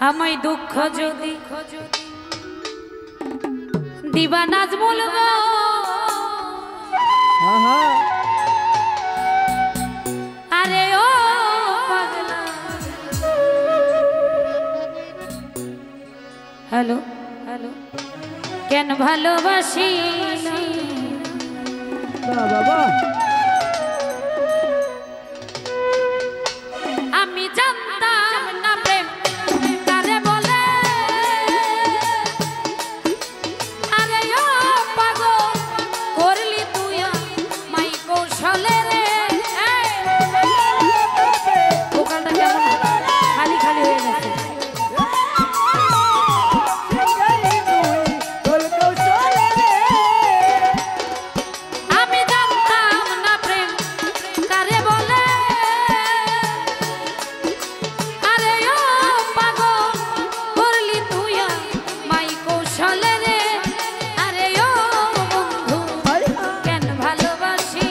আমায় দুঃখ যদি দিবা নাজমুল গো আরে ও পাগলা হ্যালো হ্যালো কেন ভালোবাসি বাবা আমি জানতাম না প্রেম কারে বলে আরে ও পাগল করলি তুই মাই কৌশলে রে ভোকালটা কেমন খালি খালি হয়ে গেছে আমি জানতাম না প্রেম কারে বলে আরে ও পাগল করলি তুই মাই কৌশলে রে আরে ও বন্ধু কেন ভালোবাসি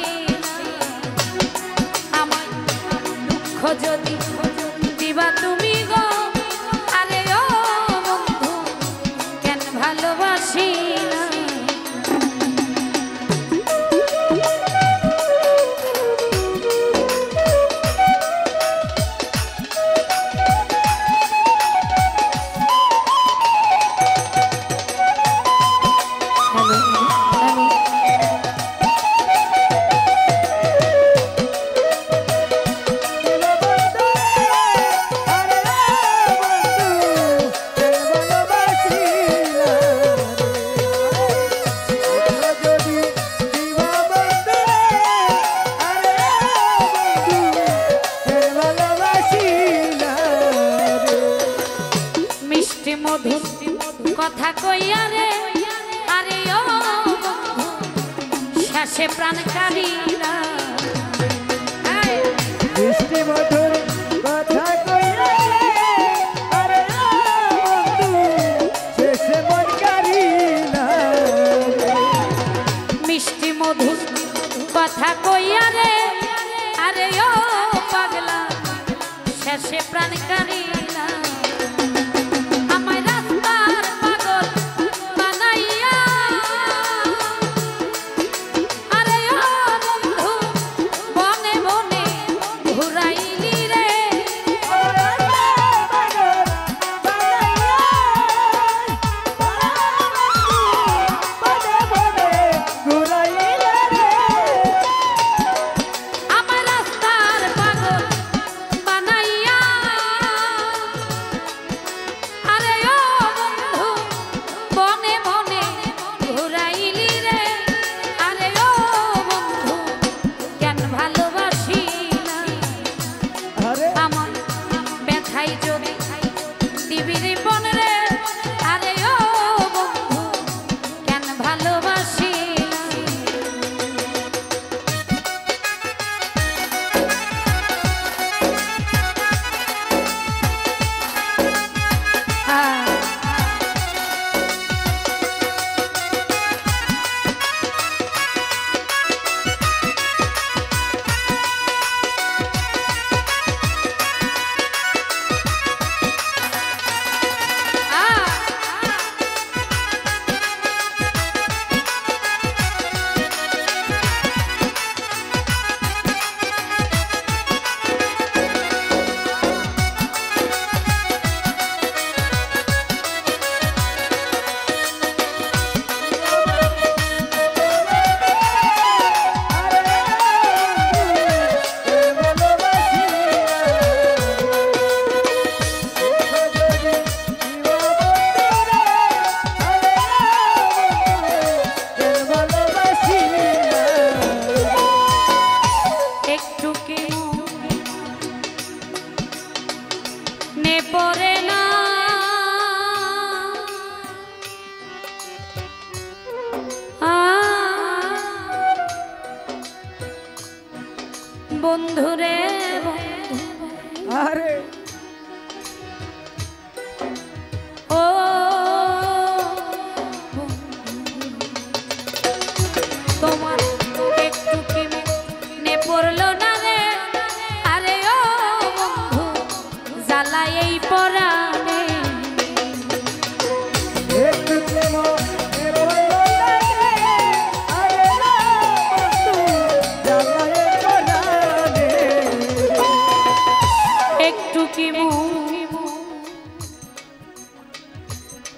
আমার দুঃখ যদি দিবা তুমি গো আরে ও বন্ধু কেন ভালোবাসি মিষ্টি মধুর কথা কইয়া রে আরে ও শেষে প্রাণ কারিনা মিষ্টি মধুর কথা কইরা আরে বন্ধু শেষে মন কারিনা মিষ্টি মধুর কথা কইয়া রে আরে ও পাগলা শেষে প্রাণ কারিনা আমায় রাস্তার পাগল বানাইয়া আরে ও বন্ধু বনে বনে ঘুরাইলি রে আমার রাস্তার পাগল বানাইয়া আরে ও বন্ধু বনে বনে ঘুরাইলি রে আরে ও বন্ধু কেন ভালোবাসি না আমার ব্যথাই যদি দিবি রে বন রে আরে ও বন্ধু কেন ভালোবাসি একটু কি নে পড়ে না বন্ধুরে আরে ও তোমার একটু কি নে পড়লো না রে আরে ও বন্ধু জ্বালা এই পরা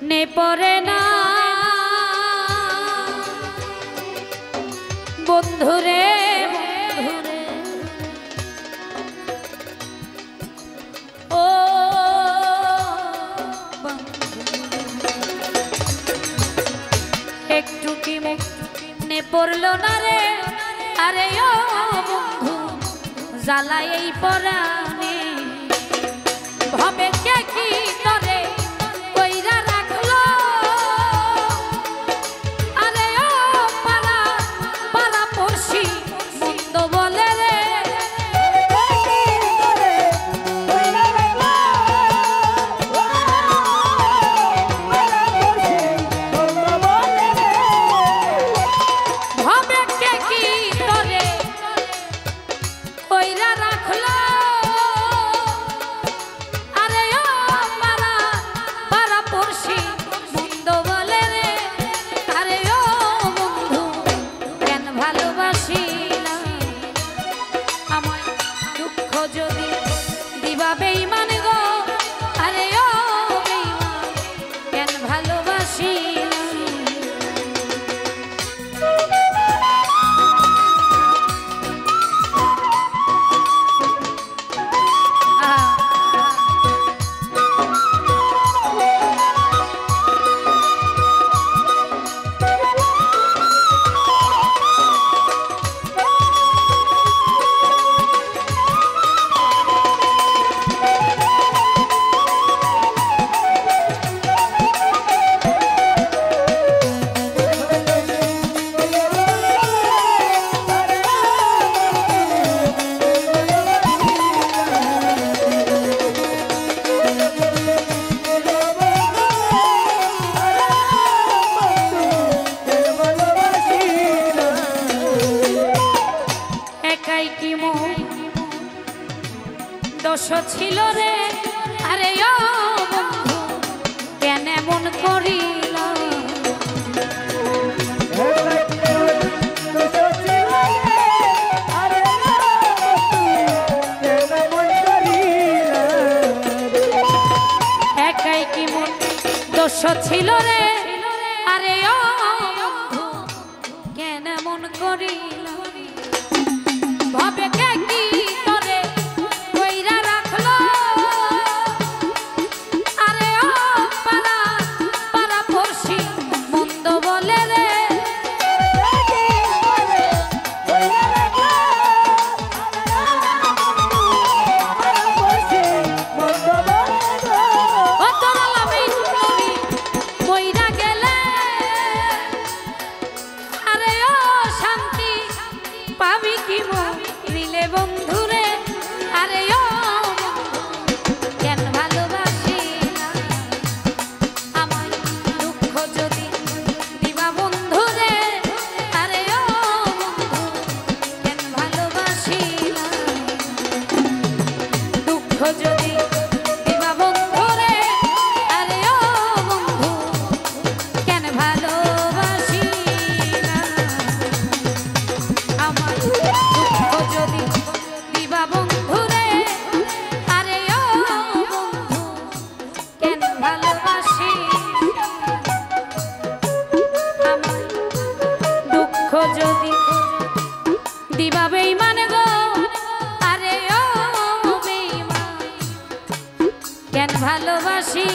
নে পরে না বন্ধুরে ও একটু কি নে পড়লো না রে আরে ও বন্ধু জ্বালাই এই পরাণে ভাবে কে কি করে কইরা রাখলো আরে ও পাড়া পাড়া পড়শি মন্দ বলে রে ভাবে কে কি করে কইরা রাখলো আরে ও পাড়া পাড়া পড়শি মন্দ বলে রে আরে ও বন্ধু কেন ভালোবাসিলা আমায় দুঃখ যদি দিবা বেঈমান গো আরে ও বেঈমান কেন ভালোবাসিলা একাই কি মোর দোষ ছিল রে আরে ও বন্ধু কেন এমন করিল একাই কি মোর দোষ ছিল রে আরে ও বন্ধু কেন এমন করিল ভাবে কে কি করে কইরা রাখলো আরে ও পাড়া পাড়া পড়শি মন্দ বলে রে ও তোরা লাভি করি কইরা গেলে আরে ও শান্তি পাবি কি মরিলে বন্ধুরে আরে ও কেন ভালোবাসিলা আমায় দুঃখ যদি দিবা বন্ধুরে আরে ও বন্ধু কেন ভালোবাসিলা দুঃখ যদি দিবা বন্ধুরে আরে ও বন্ধু কেন ভালোবাসিলা আমার দুঃখ যদি দিবা বন্ধুরে আরে ও বন্ধু কেন ভালোবাসি আমার দুঃখ যদি দিবা বেঈমান গো আরে ও বেঈমান কেন ভালোবাসি